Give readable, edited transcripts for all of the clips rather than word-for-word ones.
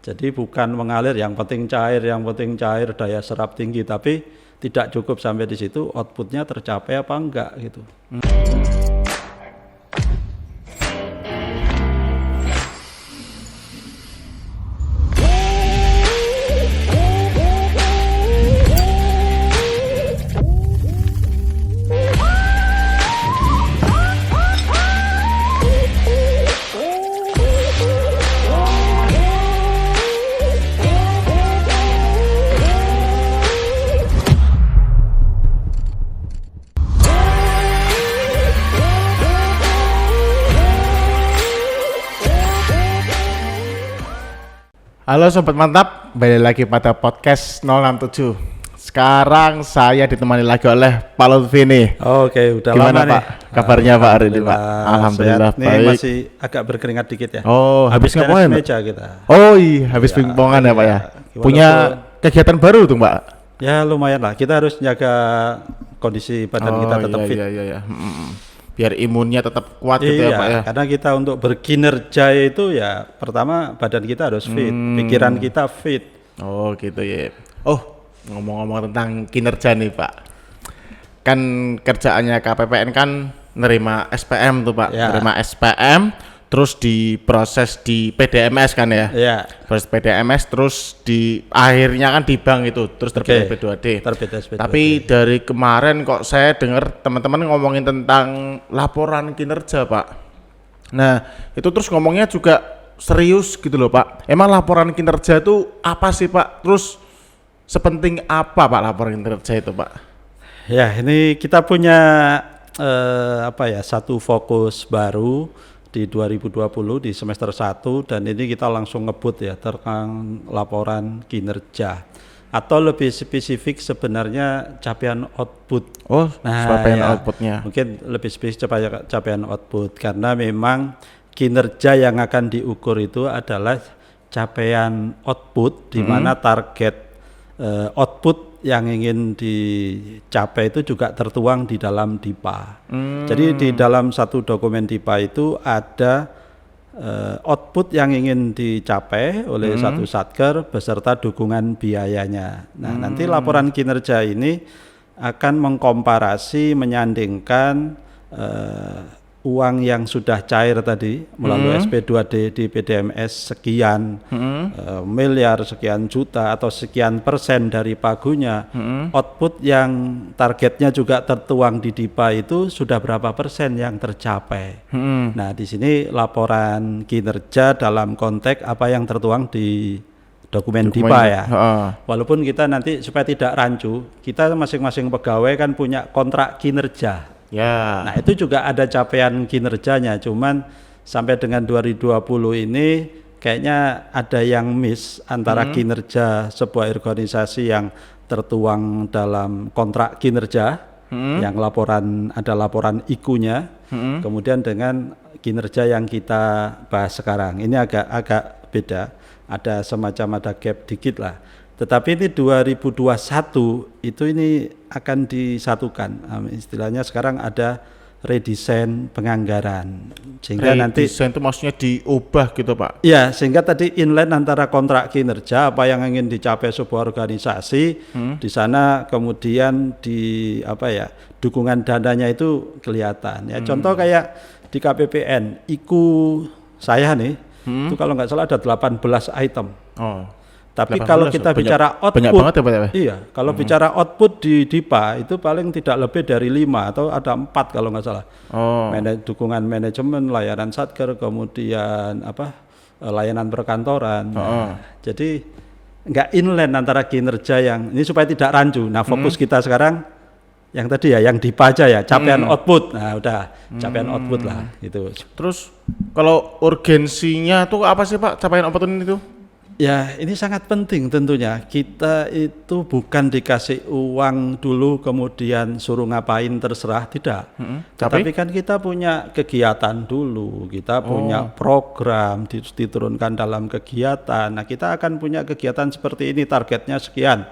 Jadi bukan mengalir yang penting cair, daya serap tinggi, tapi tidak cukup sampai di situ, outputnya tercapai apa enggak gitu. Halo Sobat Mantap, kembali lagi pada podcast 067. Sekarang saya ditemani lagi oleh Pak Lutfi nih. Oke, udah Gimana lama Pak? nih. Kabarnya Pak hari ini Pak? Alhamdulillah sehat. Nih baik. masih agak berkeringat dikit ya. Oh, habis tenis ngapain Pak? meja kita. Oh iya, habis pingpongan ya Pak ya. Punya kegiatan baru tuh Pak? Ya lumayan lah, kita harus jaga kondisi badan kita tetap fit. Iya. Biar imunnya tetap kuat gitu ya Pak ya. Karena kita untuk berkinerja itu ya pertama badan kita harus fit, pikiran kita fit. Oh gitu ya. Oh, ngomong-ngomong tentang kinerja nih Pak. Kan kerjaannya KPPN kan nerima SPM tuh Pak. Ya. Nerima SPM terus diproses di PDMS kan ya. Ya. Proses PDMS terus di akhirnya kan di bank itu terus terbit SP2D. Terbit SP2D. Tapi dari kemarin kok saya dengar teman-teman ngomongin tentang laporan kinerja Pak. Nah itu terus ngomongnya juga serius gitu loh Pak. Emang laporan kinerja itu apa sih Pak? Terus sepenting apa Pak laporan kinerja itu Pak? Ya ini kita punya satu fokus baru di 2020 di semester 1 dan ini kita langsung ngebut ya tentang laporan kinerja atau lebih spesifik sebenarnya capaian output. Oh, capaian outputnya. Mungkin lebih spesifik capaian output karena memang kinerja yang akan diukur itu adalah capaian output di mana target output yang ingin dicapai itu juga tertuang di dalam DIPA. Jadi di dalam satu dokumen DIPA itu ada output yang ingin dicapai oleh satu satker beserta dukungan biayanya. Nah, nanti laporan kinerja ini akan mengkomparasi, menyandingkan uang yang sudah cair tadi melalui SP2D di PDMS sekian miliar, sekian juta atau sekian persen dari pagunya, output yang targetnya juga tertuang di DIPA itu sudah berapa persen yang tercapai. Nah di sini laporan kinerja dalam konteks apa yang tertuang di dokumen DIPA ya. Walaupun kita nanti supaya tidak rancu, kita masing-masing pegawai kan punya kontrak kinerja. Ya. Nah itu juga ada capaian kinerjanya, cuman sampai dengan 2020 ini kayaknya ada yang miss antara kinerja sebuah organisasi yang tertuang dalam kontrak kinerja, yang ada laporan IKU-nya, kemudian dengan kinerja yang kita bahas sekarang. Ini agak beda, ada gap dikit lah. Tetapi ini 2021 itu ini akan disatukan, istilahnya sekarang ada redesign penganggaran sehingga nanti redesign itu maksudnya diubah gitu Pak? Ya, sehingga tadi inline antara kontrak kinerja apa yang ingin dicapai sebuah organisasi di sana kemudian dukungan dananya itu kelihatan ya. Contoh kayak di KPPN IKU saya nih itu kalau nggak salah ada 18 item. Tapi kalau kita bicara output, iya, kalau bicara output di DIPA itu paling tidak lebih dari 5 atau ada 4 kalau nggak salah. Dukungan manajemen, layanan satker, kemudian layanan perkantoran. Jadi nggak inline antara kinerja yang ini supaya tidak rancu. Nah fokus kita sekarang yang tadi ya, yang DIPA aja ya, capaian output. Nah udah capaian output lah gitu. Terus kalau urgensinya tuh apa sih Pak capaian output itu? Ya ini sangat penting tentunya, kita itu bukan dikasih uang dulu kemudian suruh ngapain terserah, tidak. Tapi kan kita punya kegiatan dulu, kita punya program diturunkan dalam kegiatan. Nah kita akan punya kegiatan seperti ini, targetnya sekian.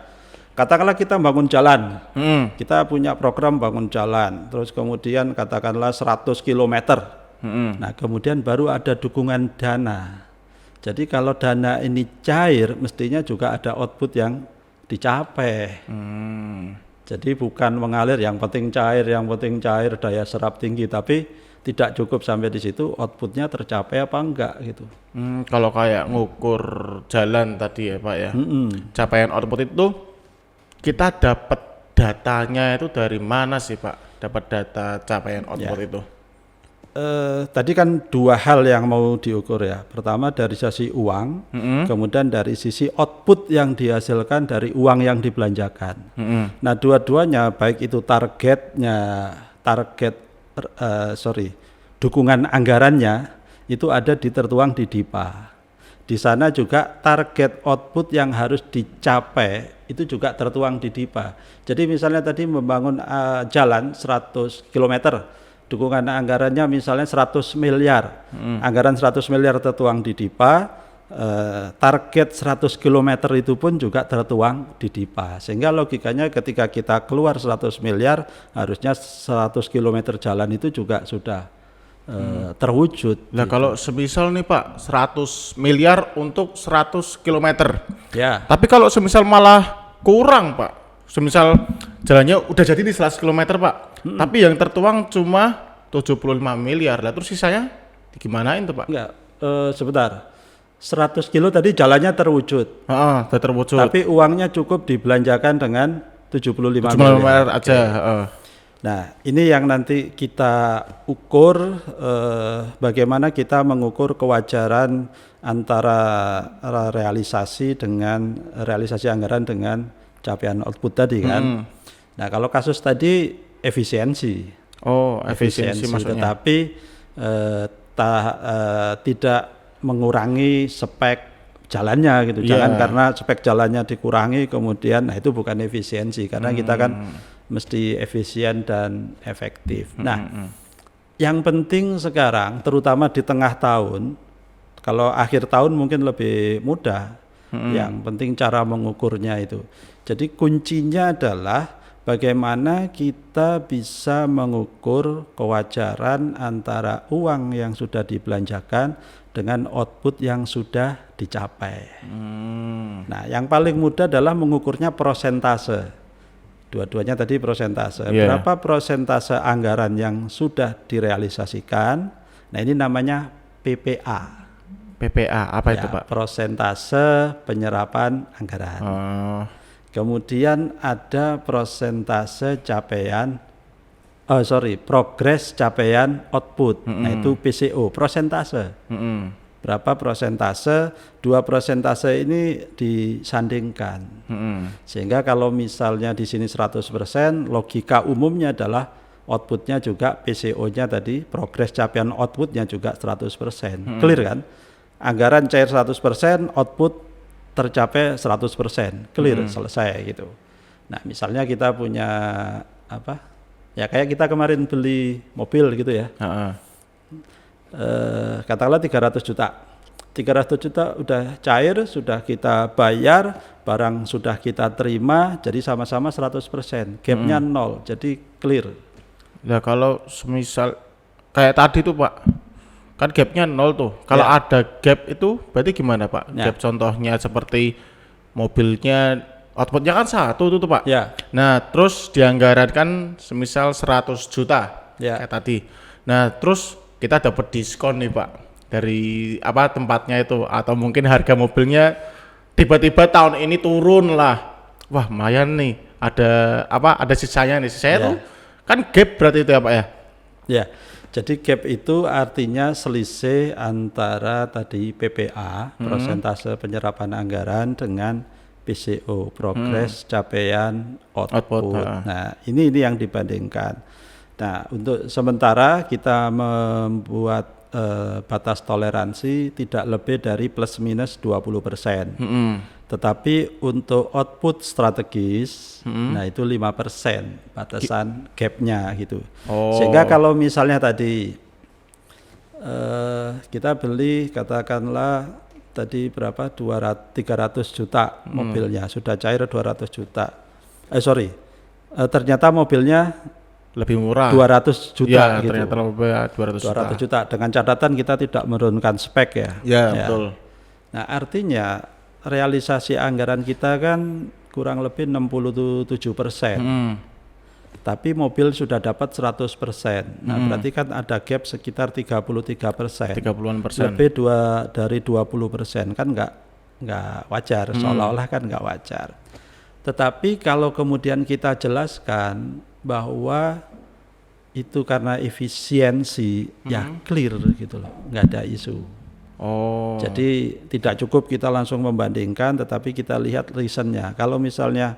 Katakanlah kita bangun jalan, kita punya program bangun jalan, terus kemudian katakanlah 100 km. Nah kemudian baru ada dukungan dana. Jadi kalau dana ini cair, mestinya juga ada output yang dicapai. Jadi bukan mengalir, yang penting cair, daya serap tinggi, tapi tidak cukup sampai di situ, outputnya tercapai apa enggak gitu. Kalau kayak ngukur jalan tadi ya Pak ya, capaian output itu kita dapat datanya itu dari mana sih Pak? Dapat data capaian output itu? Tadi kan dua hal yang mau diukur ya. Pertama dari sisi uang, kemudian dari sisi output yang dihasilkan dari uang yang dibelanjakan. Nah, dua-duanya baik itu dukungan anggarannya itu ada tertuang di DIPA. Di sana juga target output yang harus dicapai itu juga tertuang di DIPA. Jadi misalnya tadi membangun jalan 100 km, dukungan anggarannya misalnya 100 miliar, anggaran 100 miliar tertuang di DIPA, target 100 km itu pun juga tertuang di DIPA. Sehingga logikanya ketika kita keluar 100 miliar, harusnya 100 km jalan itu juga sudah terwujud. Nah kalau semisal nih Pak 100 miliar untuk 100 km ya, tapi kalau semisal malah kurang Pak, semisal jalannya udah jadi di 100 km Pak, tapi yang tertuang cuma 75 miliar, lah terus sisanya gimanain tuh Pak? Enggak, sebentar, 100 kilo tadi jalannya terwujud, udah terwujud, tapi uangnya cukup dibelanjakan dengan 75 miliar aja. Nah, ini yang nanti kita ukur, bagaimana kita mengukur kewajaran antara realisasi anggaran dengan capaian output tadi kan. Nah, kalau kasus tadi efisiensi. Efisiensi maksudnya. Tetapi tidak mengurangi spek jalannya gitu. Jangan karena spek jalannya dikurangi kemudian, nah itu bukan efisiensi, karena kita kan mesti efisien dan efektif. Nah, yang penting sekarang terutama di tengah tahun, kalau akhir tahun mungkin lebih mudah, yang penting cara mengukurnya itu. Jadi kuncinya adalah bagaimana kita bisa mengukur kewajaran antara uang yang sudah dibelanjakan dengan output yang sudah dicapai. Nah, yang paling mudah adalah mengukurnya persentase. Dua-duanya tadi persentase. Berapa persentase anggaran yang sudah direalisasikan? Nah, ini namanya PPA. PPA apa itu Pak? Persentase penyerapan anggaran. Kemudian ada persentase progres capaian output. Nah, itu PCO, persentase. Berapa persentase, dua persentase ini disandingkan. Sehingga kalau misalnya di sini 100%, logika umumnya adalah outputnya juga PCO-nya tadi, progres capaian outputnya juga 100%. Clear kan? Anggaran cair 100%, output tercapai 100%. Clear, selesai gitu. Nah, misalnya kita punya apa? Ya kayak kita kemarin beli mobil gitu ya. Katakanlah 300 juta. 300 juta udah cair, sudah kita bayar, barang sudah kita terima, jadi sama-sama 100%. Gapnya 0, jadi clear. Nah kalau semisal kayak tadi tuh Pak, kan gapnya 0 tuh. Kalau ada gap itu berarti gimana Pak? Gap contohnya seperti mobilnya outputnya kan 1 tuh Pak. Nah terus dianggarankan semisal 100 juta kayak tadi. Nah terus kita dapat diskon nih Pak dari tempatnya itu, atau mungkin harga mobilnya tiba-tiba tahun ini turun lah, wah lumayan nih, ada sisanya nih, tuh kan gap berarti itu ya Pak ya? Jadi gap itu artinya selisih antara tadi PPA, persentase penyerapan anggaran, dengan PCO, progres capaian output. Nah ini yang dibandingkan. Nah, untuk sementara kita membuat batas toleransi tidak lebih dari plus minus 20%. Tetapi untuk output strategis, nah itu 5% batasan gapnya gitu. Sehingga kalau misalnya tadi kita beli katakanlah tadi berapa, 300 juta mobilnya, sudah cair 200 juta. Ternyata mobilnya lebih murah, 200 juta gitu. Ternyata lebih 200 juta dengan catatan kita tidak menurunkan spek ya. Betul. Nah, artinya realisasi anggaran kita kan kurang lebih 67%. Tapi mobil sudah dapat 100%. Nah, berarti kan ada gap sekitar 33%. 30-an%. Lebih dari 20%, kan nggak wajar, seolah-olah kan nggak wajar. Tetapi kalau kemudian kita jelaskan bahwa itu karena efisiensi, ya clear gitu loh, nggak ada isu. Oh. Jadi tidak cukup kita langsung membandingkan, tetapi kita lihat reasonnya. Kalau misalnya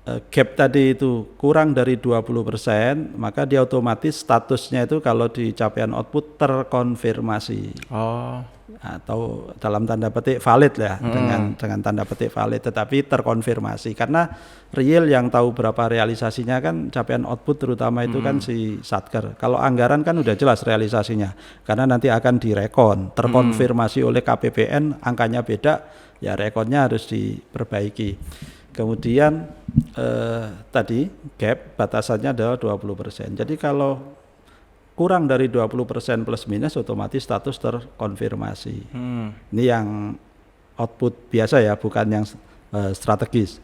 gap tadi itu kurang dari 20%, maka dia otomatis statusnya itu kalau di capaian output terkonfirmasi. Oh. Atau dalam tanda petik valid ya, dengan tanda petik valid, tetapi terkonfirmasi karena real yang tahu berapa realisasinya kan capaian output terutama itu kan si Satker. Kalau anggaran kan udah jelas realisasinya karena nanti akan direkon, terkonfirmasi oleh KPPN, angkanya beda, ya rekonnya harus diperbaiki. Kemudian tadi gap batasannya adalah 20%. Jadi kalau kurang dari 20% plus minus otomatis status terkonfirmasi. Ini yang output biasa ya, bukan yang strategis.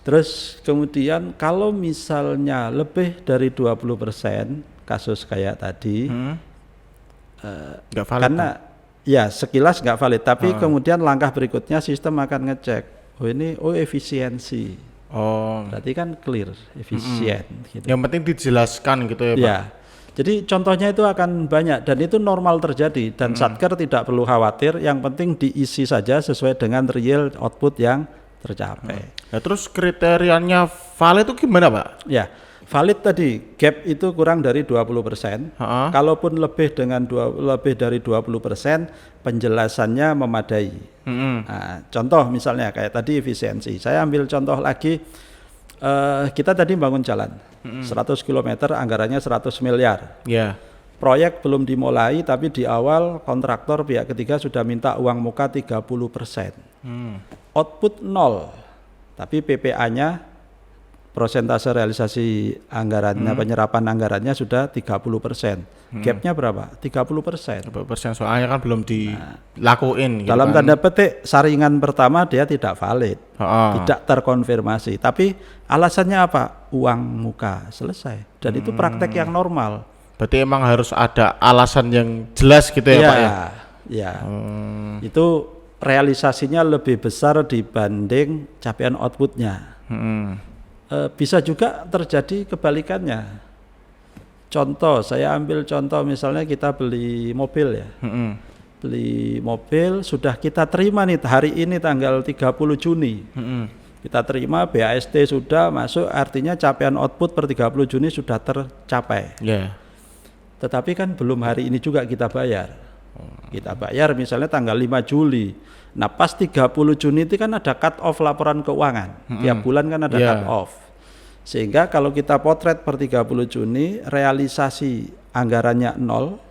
Terus kemudian kalau misalnya lebih dari 20% kasus kayak tadi, Nggak valid, karena ya sekilas nggak valid, tapi kemudian langkah berikutnya sistem akan ngecek, efisiensi. Oh. Berarti kan clear, efisien. Gitu. Yang penting dijelaskan gitu ya Pak. Ya. Jadi contohnya itu akan banyak dan itu normal terjadi dan Satker tidak perlu khawatir, yang penting diisi saja sesuai dengan real output yang tercapai. Nah, terus kriterianya valid itu gimana Pak? Ya, valid tadi gap itu kurang dari 20%. Kalaupun lebih dari 20%, penjelasannya memadai. Nah, contoh misalnya kayak tadi efisiensi. Saya ambil contoh lagi, kita tadi bangun jalan 100 km, anggarannya 100 miliar. Proyek belum dimulai tapi di awal kontraktor pihak ketiga sudah minta uang muka 30%. Output 0, tapi PPA-nya persentase realisasi anggarannya, penyerapan anggarannya sudah 30%. Gapnya berapa? 30%. 30%, soalnya kan belum dilakuin. Gitu dalam kan. tanda petik saringan pertama dia tidak valid, tidak terkonfirmasi. Tapi alasannya apa? Uang muka, selesai. Dan itu praktek yang normal. Berarti emang harus ada alasan yang jelas gitu ya Pak ya? Ya. Itu realisasinya lebih besar dibanding capaian outputnya. Bisa juga terjadi kebalikannya. Contoh, saya ambil contoh misalnya kita beli mobil ya. Beli mobil sudah kita terima nih hari ini tanggal 30 Juni. Kita terima, BAST sudah masuk, artinya capaian output per 30 Juni sudah tercapai. Tetapi kan belum hari ini juga kita bayar. Kita bayar misalnya tanggal 5 Juli. Nah pas 30 Juni itu kan ada cut off laporan keuangan. Tiap bulan kan ada cut off. Sehingga kalau kita potret per 30 Juni, realisasi anggarannya 0,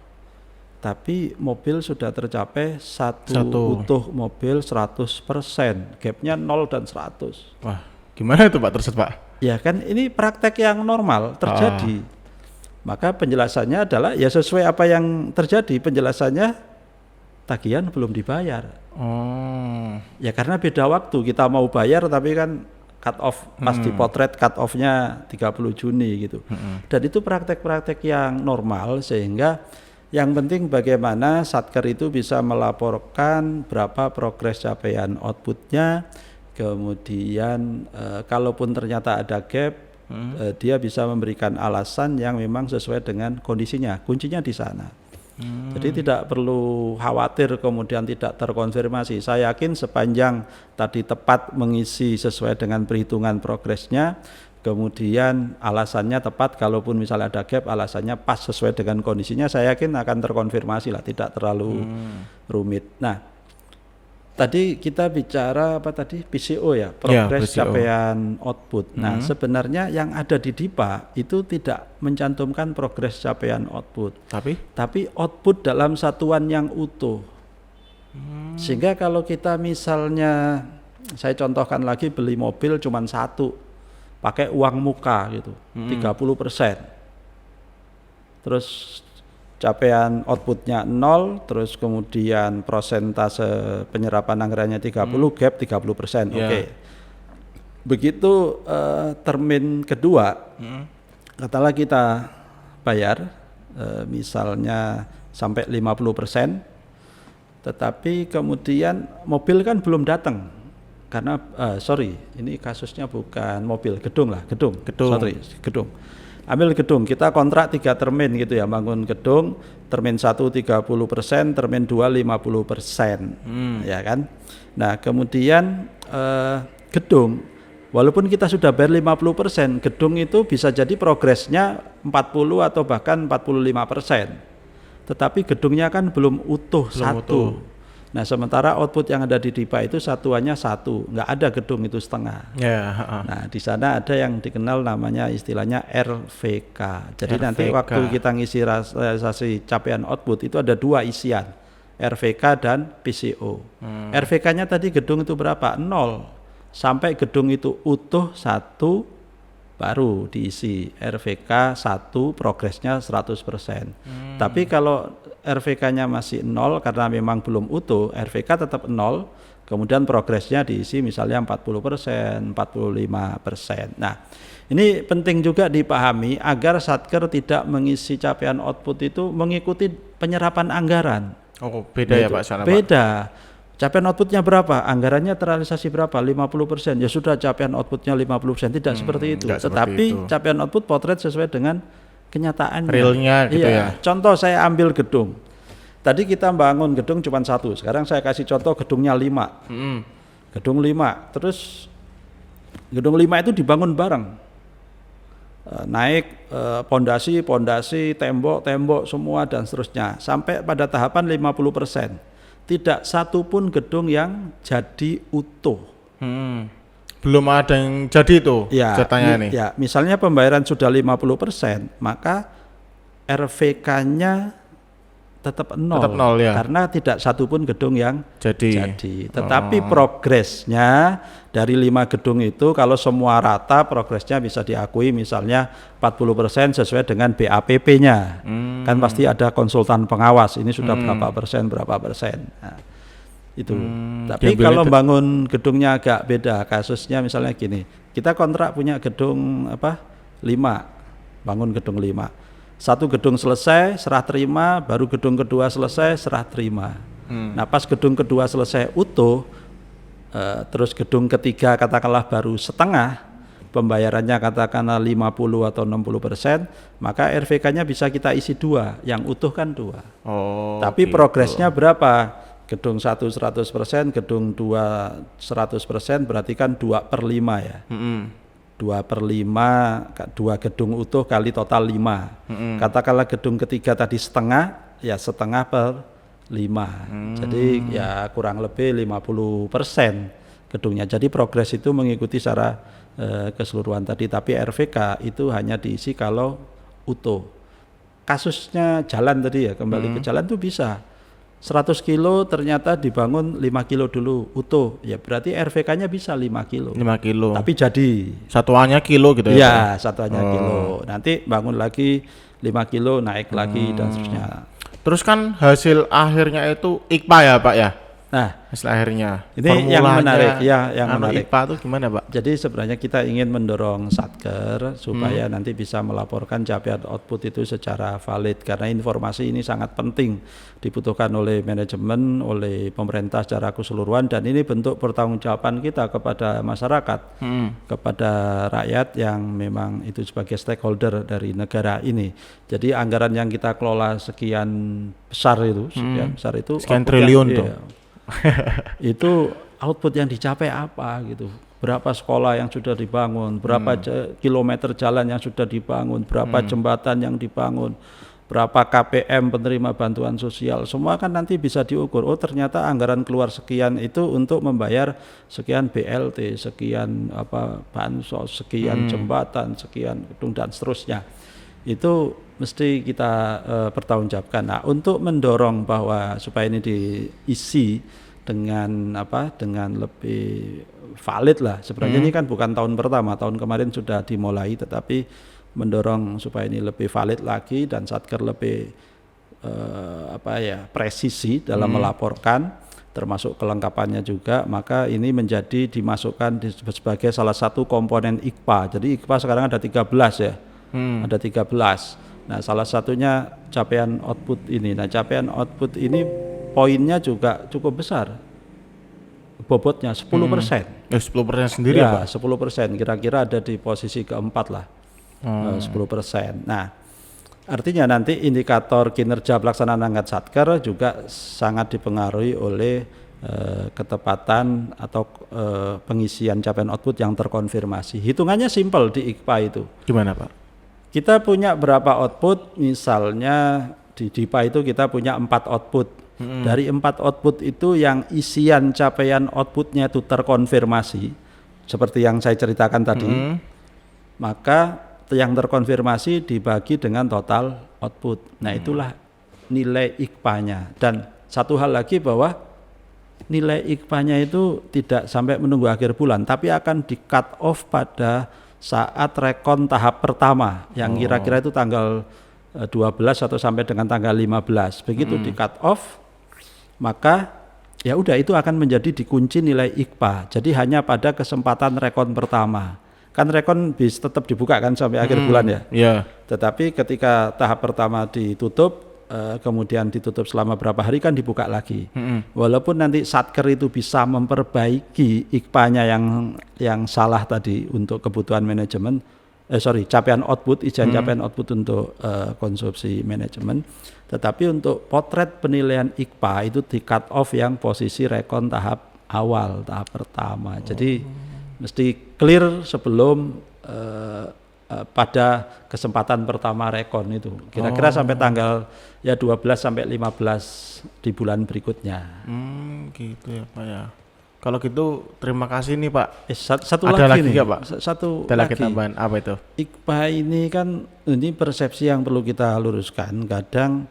tapi mobil sudah tercapai satu utuh mobil 100%. Gapnya 0 dan 100. Wah, gimana itu Pak terus Pak? Ya kan ini praktek yang normal terjadi. Maka penjelasannya adalah ya sesuai apa yang terjadi, penjelasannya tagihan belum dibayar. Ya karena beda waktu, kita mau bayar tapi kan cut off pas dipotret cut off-nya 30 Juni gitu. Dan itu praktek-praktek yang normal, sehingga yang penting bagaimana Satker itu bisa melaporkan berapa progres capaian outputnya, kemudian kalaupun ternyata ada gap, dia bisa memberikan alasan yang memang sesuai dengan kondisinya. Kuncinya di sana. Jadi tidak perlu khawatir kemudian tidak terkonfirmasi. Saya yakin sepanjang tadi tepat mengisi sesuai dengan perhitungan progresnya, kemudian alasannya tepat, kalaupun misalnya ada gap alasannya pas sesuai dengan kondisinya, saya yakin akan terkonfirmasi lah, tidak terlalu rumit. Nah, tadi kita bicara apa tadi? PCO ya, progres capaian output. Nah, sebenarnya yang ada di DIPA itu tidak mencantumkan progres capaian output. Tapi output dalam satuan yang utuh. Sehingga kalau kita misalnya, saya contohkan lagi, beli mobil cuma satu, pakai uang muka gitu, 30%. Terus capaian outputnya 0, terus kemudian persentase penyerapan anggarannya 30, gap 30%. Oke. Begitu termin kedua, katakanlah kita bayar misalnya sampai 50%, tetapi kemudian mobil kan belum datang. Karena ini kasusnya bukan mobil, gedung. Ambil gedung, kita kontrak 3 termin gitu ya, bangun gedung, termin 1 30%, termin 2 50%, ya kan. Nah kemudian gedung, walaupun kita sudah bayar 50%, gedung itu bisa jadi progresnya 40 atau bahkan 45%, tetapi gedungnya kan belum utuh satu. Nah sementara output yang ada di DIPA itu satuannya 1, nggak ada gedung itu setengah. Nah di sana ada yang dikenal namanya istilahnya RVK. Jadi nanti waktu kita ngisi realisasi capaian output itu ada 2 isian, RVK dan PCO. RVK-nya tadi gedung itu berapa? 0, sampai gedung itu utuh 1 baru diisi RVK 1, progresnya 100%. Tapi kalau RVK-nya masih 0 karena memang belum utuh, RVK tetap 0, kemudian progresnya diisi misalnya 40%, 45%. Nah, ini penting juga dipahami agar Satker tidak mengisi capaian output itu mengikuti penyerapan anggaran. Oh, beda ya Pak? Beda. Capaian outputnya berapa? Anggarannya terrealisasi berapa? 50%. Ya sudah capaian outputnya 50%. Tidak seperti itu. Tetapi capaian output potret sesuai dengan kenyataannya. Realnya gitu ya. Contoh saya ambil gedung. Tadi kita bangun gedung cuma 1. Sekarang saya kasih contoh gedungnya 5. Gedung 5. Terus gedung 5 itu dibangun bareng. Naik pondasi, tembok semua dan seterusnya. Sampai pada tahapan 50%. Tidak satu pun gedung yang jadi utuh. Belum ada yang jadi itu jatahnya nih. Ya, misalnya pembayaran sudah 50%, maka RVK-nya tetap 0 ya. Karena tidak satu pun gedung yang jadi. Tetapi progresnya dari 5 gedung itu kalau semua rata progresnya bisa diakui misalnya 40% sesuai dengan BAPP-nya. Kan pasti ada konsultan pengawas, ini sudah berapa persen. Nah, itu. Tapi kalau bangun gedungnya agak beda, kasusnya misalnya gini, kita kontrak punya gedung 5, bangun gedung 5. 1 gedung selesai, serah terima, baru gedung kedua selesai, serah terima. Nah pas gedung kedua selesai utuh, terus gedung ketiga katakanlah baru setengah, pembayarannya katakanlah 50 atau 60%, maka RVK-nya bisa kita isi 2, yang utuh kan 2. Tapi progresnya berapa? Gedung 1 100%, gedung 2 100%, berarti kan 2/5 ya. 2/5, 2 gedung utuh kali total 5. Katakanlah gedung ketiga tadi setengah, ya setengah per 5. Jadi ya kurang lebih 50% gedungnya. Jadi progres itu mengikuti secara keseluruhan tadi, tapi RVK itu hanya diisi kalau utuh. Kasusnya jalan tadi ya, kembali ke jalan tuh bisa 100 kilo ternyata dibangun 5 kilo dulu utuh, ya berarti RVK-nya bisa 5 kilo. Tapi jadi satuannya kilo gitu ya? Iya, satuannya kilo. Nanti bangun lagi 5 kilo, naik lagi dan seterusnya. Terus kan hasil akhirnya itu IKPA ya Pak ya? Nah, hasil akhirnya ini yang menarik ya, yang menarik. IKPA itu gimana Pak? Jadi sebenarnya kita ingin mendorong Satker supaya nanti bisa melaporkan capaian output itu secara valid, karena informasi ini sangat penting dibutuhkan oleh manajemen, oleh pemerintah secara keseluruhan, dan ini bentuk pertanggungjawaban kita kepada masyarakat, kepada rakyat yang memang itu sebagai stakeholder dari negara ini. Jadi anggaran yang kita kelola sekian besar itu, sekian triliun tuh. Itu output yang dicapai apa gitu, berapa sekolah yang sudah dibangun, berapa kilometer jalan yang sudah dibangun, berapa jembatan yang dibangun, berapa KPM penerima bantuan sosial, semua kan nanti bisa diukur. Oh ternyata anggaran keluar sekian itu untuk membayar sekian BLT, sekian bansos, sekian jembatan, sekian gedung dan seterusnya. Itu mesti kita pertanggungjawabkan. Nah, untuk mendorong bahwa supaya ini diisi dengan dengan lebih valid lah. Sebenarnya ini kan bukan tahun pertama, tahun kemarin sudah dimulai, tetapi mendorong supaya ini lebih valid lagi dan Satker lebih presisi dalam melaporkan, termasuk kelengkapannya juga, maka ini menjadi dimasukkan sebagai salah satu komponen IKPA. Jadi IKPA sekarang ada 13 ya, ada 13. Nah salah satunya capaian output ini. Nah capaian output ini poinnya juga cukup besar, bobotnya 10%. 10% sendiri ya, Pak? 10%, kira-kira ada di posisi keempat lah, 10%. Nah artinya nanti indikator kinerja pelaksanaan angkat satker juga sangat dipengaruhi oleh ketepatan atau pengisian capaian output yang terkonfirmasi. Hitungannya simpel di IKPA itu. Gimana Pak? Kita punya berapa output, misalnya di DIPA itu kita punya 4 output. Dari 4 output itu yang isian capaian outputnya itu terkonfirmasi, seperti yang saya ceritakan tadi, maka yang terkonfirmasi dibagi dengan total output. Nah itulah nilai IKPA-nya. Dan satu hal lagi bahwa nilai IKPA-nya itu tidak sampai menunggu akhir bulan, tapi akan di cut off pada saat rekon tahap pertama yang kira-kira itu tanggal 12 atau sampai dengan tanggal 15. Begitu di cut off, maka ya udah itu akan menjadi dikunci nilai IKPA. Jadi hanya pada kesempatan rekon pertama. Kan rekon bisa tetap dibuka kan sampai akhir bulan ya. Iya. Tetapi ketika tahap pertama ditutup, kemudian ditutup selama berapa hari kan dibuka lagi. Walaupun nanti satker itu bisa memperbaiki IKPA-nya yang salah tadi untuk kebutuhan manajemen, capaian output, izin capaian output untuk konsumsi manajemen. Tetapi untuk potret penilaian IKPA itu di cut off yang posisi rekon tahap awal, tahap pertama. Jadi mesti clear sebelum pada kesempatan pertama rekon itu. Kira-kira sampai tanggal ya 12 sampai 15 di bulan berikutnya. Gitu ya Pak ya. Kalau gitu terima kasih nih Pak. Satu Ada lagi lagi nih, nggak, Pak? Satu Ada lagi lagi. tambahan apa itu? IKPA ini kan ini persepsi yang perlu kita luruskan. Kadang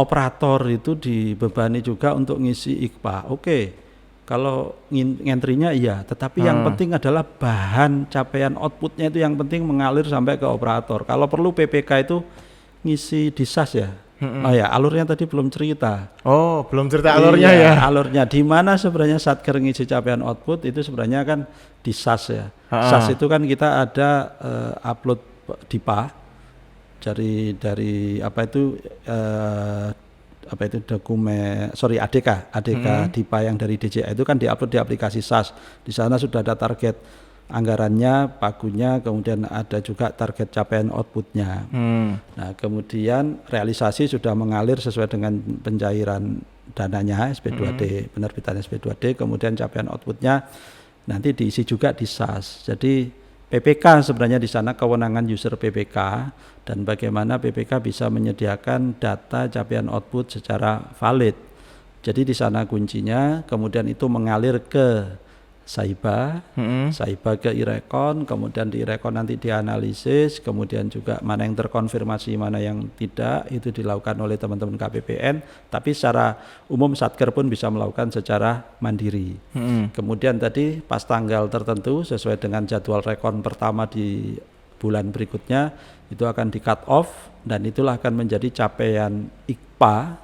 operator itu dibebani juga untuk ngisi IKPA. Oke. Kalau ngentrinya iya, tetapi yang penting adalah bahan capaian outputnya itu yang penting mengalir sampai ke operator. Kalau perlu PPK itu ngisi di SAS ya. Oh ya, alurnya tadi belum cerita. Oh, belum cerita alurnya ya. Alurnya di mana sebenarnya satker ngisi capaian output itu sebenarnya kan di SAS ya. SAS itu kan kita ada upload DIPA dari dokumen ADK DIPA yang dari DJA itu kan diupload di aplikasi SAS. Di sana sudah ada target anggarannya, pagunya, kemudian ada juga target capaian outputnya. Nah kemudian realisasi sudah mengalir sesuai dengan pencairan dananya SP2D, penerbitan SP2D, kemudian capaian outputnya nanti diisi juga di SAS. Jadi PPK sebenarnya di sana kewenangan user PPK dan bagaimana PPK bisa menyediakan data capaian output secara valid. Jadi di sana kuncinya, kemudian itu mengalir ke Saiba, Saiba ke Irekon, kemudian di Irekon nanti dianalisis, kemudian juga mana yang terkonfirmasi, mana yang tidak, itu dilakukan oleh teman-teman KPPN, tapi secara umum Satker pun bisa melakukan secara mandiri. Kemudian tadi pas tanggal tertentu sesuai dengan jadwal rekon pertama di bulan berikutnya, itu akan di cut off, dan itulah akan menjadi capaian IKPA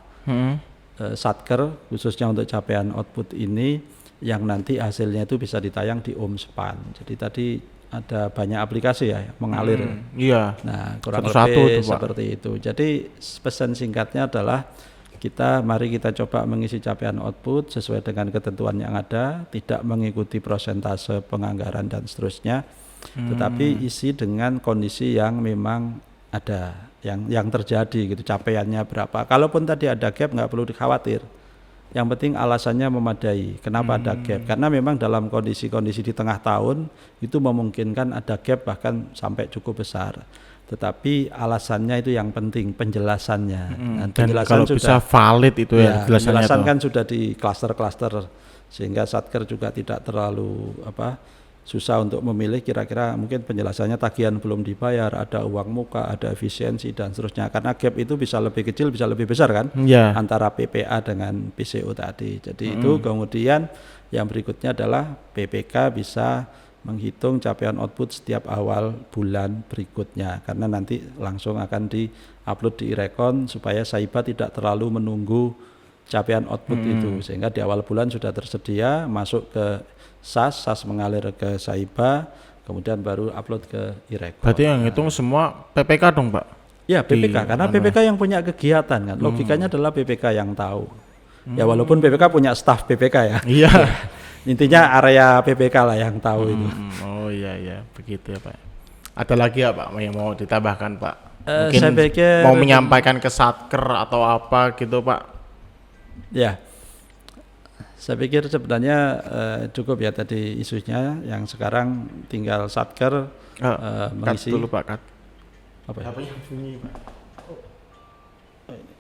Satker, khususnya untuk capaian output ini, yang nanti hasilnya itu bisa ditayang di Omspan. Jadi tadi ada banyak aplikasi ya mengalir. Iya. Nah kurang Satu-satu lebih itu, Pak. seperti itu. Jadi pesan singkatnya adalah mari kita coba mengisi capaian output sesuai dengan ketentuan yang ada, tidak mengikuti prosentase penganggaran dan seterusnya, tetapi isi dengan kondisi yang memang ada, yang terjadi gitu, capaiannya berapa. Kalaupun tadi ada gap nggak perlu dikhawatir. Yang penting alasannya memadai. Kenapa ada gap? Karena memang dalam kondisi-kondisi di tengah tahun itu memungkinkan ada gap bahkan sampai cukup besar. Tetapi alasannya itu yang penting, penjelasannya. Dan kalau bisa valid itu ya, penjelasan kan sudah di klaster-klaster sehingga Satker juga tidak terlalu susah untuk memilih, kira-kira mungkin penjelasannya tagihan belum dibayar, ada uang muka, ada efisiensi dan seterusnya. Karena gap itu bisa lebih kecil, bisa lebih besar kan, antara PPA dengan PCO tadi. Jadi itu kemudian yang berikutnya adalah PPK bisa menghitung capaian output setiap awal bulan berikutnya, karena nanti langsung akan di-upload di iRecon supaya Saiba tidak terlalu menunggu capaian output itu, sehingga di awal bulan sudah tersedia, masuk ke SAS mengalir ke Saiba, kemudian baru upload ke iRecon. Berarti yang hitung semua PPK dong Pak? Ya PPK, karena PPK yang punya kegiatan kan, logikanya adalah PPK yang tahu. Ya walaupun PPK punya staf PPK ya. Iya. Intinya area PPK lah yang tahu itu. Oh iya begitu ya Pak. Ada lagi ya Pak yang mau ditambahkan Pak? Mungkin Saya pikir mau menyampaikan ke Satker atau apa gitu Pak? Ya, saya pikir sebenarnya cukup ya tadi isunya, yang sekarang tinggal Satker mengisi. Cut dulu Pak, cut. Apa ya? Apa yang bunyi Pak?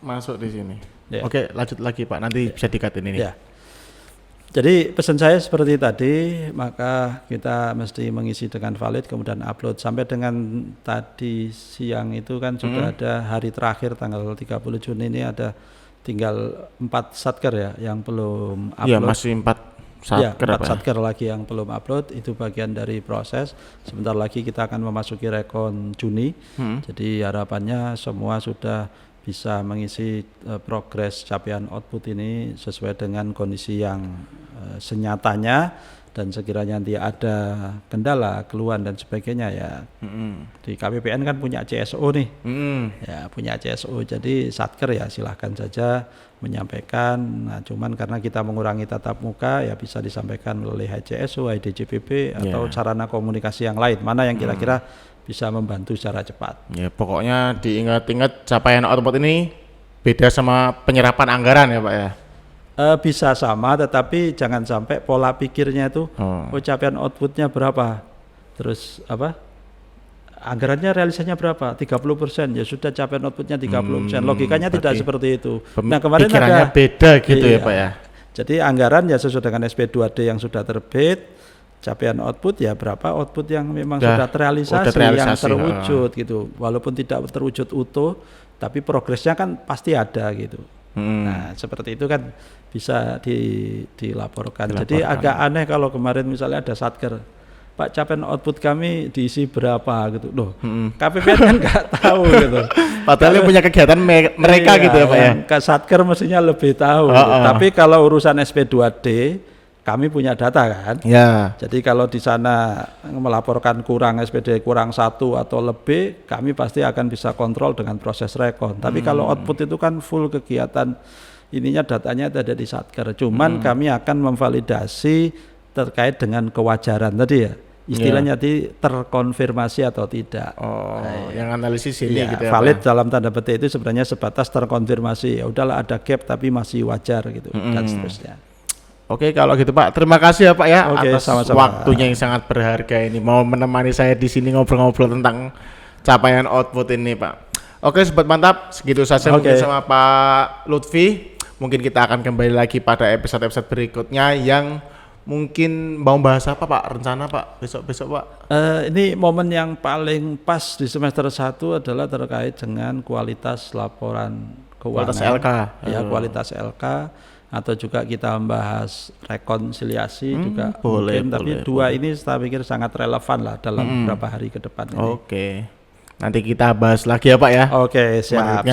Masuk di sini. Ya. Oke, lanjut lagi Pak. Nanti bisa dikatin ini. Ya. Jadi pesan saya seperti tadi, maka kita mesti mengisi dengan valid kemudian upload. Sampai dengan tadi siang itu kan sudah ada hari terakhir tanggal 30 Juni ini, ada tinggal 4 satker ya yang belum upload. Iya, masih 4 satker. Ya, 4 satker lagi yang belum upload, itu bagian dari proses. Sebentar lagi kita akan memasuki rekon Juni. Jadi harapannya semua sudah bisa mengisi progres capaian output ini sesuai dengan kondisi yang senyatanya, dan sekiranya nanti ada kendala, keluhan dan sebagainya ya. Di KPPN kan punya CSO nih, ya punya CSO. Jadi satker ya silahkan saja menyampaikan. Nah, cuman karena kita mengurangi tatap muka ya bisa disampaikan melalui HCSO, HDJPP atau sarana komunikasi yang lain. Mana yang kira-kira bisa membantu secara cepat. Ya pokoknya diingat-ingat capaian output ini beda sama penyerapan anggaran ya Pak ya. Bisa sama, tetapi jangan sampai pola pikirnya itu capaian outputnya berapa, terus apa anggarannya realisasinya berapa, 30%, ya sudah capaian outputnya 30%. Logikanya tidak seperti itu. Nah kemarin pikirannya ada beda gitu ya Pak ya. Jadi anggaran ya sesuai dengan SP2D yang sudah terbit, capaian output ya berapa output yang memang sudah terrealisasi, yang terwujud gitu. Walaupun tidak terwujud utuh, tapi progresnya kan pasti ada gitu. Nah seperti itu kan bisa dilaporkan. Jadi agak aneh kalau kemarin misalnya ada satker, Pak capaian output kami diisi berapa gitu. Loh, KPPN kan nggak tahu gitu. Padahal punya kegiatan mereka gitu ya Pak ya. Satker mestinya lebih tahu. Gitu. Tapi kalau urusan SP2D kami punya data kan. Ya. Jadi kalau di sana melaporkan kurang SPD kurang 1 atau lebih, kami pasti akan bisa kontrol dengan proses rekon. Tapi kalau output itu kan full kegiatan, ininya datanya ada di satker. Cuman kami akan memvalidasi terkait dengan kewajaran tadi ya. Istilahnya terkonfirmasi atau tidak. Yang analisis ini gitu ya. Valid dalam tanda petik itu sebenarnya sebatas terkonfirmasi. Ya udahlah ada gap tapi masih wajar gitu dan seterusnya. Oke, kalau gitu Pak, terima kasih ya Pak ya atas sama-sama. waktunya yang sangat berharga ini mau menemani saya di sini ngobrol-ngobrol tentang capaian output ini Pak. Oke, sobat mantap, segitu saja mungkin sama Pak Lutfi. Mungkin kita akan kembali lagi pada episode-episode berikutnya yang mungkin mau bahas apa Pak? Rencana Pak besok-besok Pak? Ini momen yang paling pas di semester 1 adalah terkait dengan kualitas laporan keuangan. Kualitas LK. Ya, kualitas LK. Atau juga kita membahas rekonsiliasi juga boleh, mungkin, tapi dua ini saya pikir sangat relevan lah dalam beberapa hari ke depan ini. Oke, nanti kita bahas lagi ya Pak ya. Oke, siap.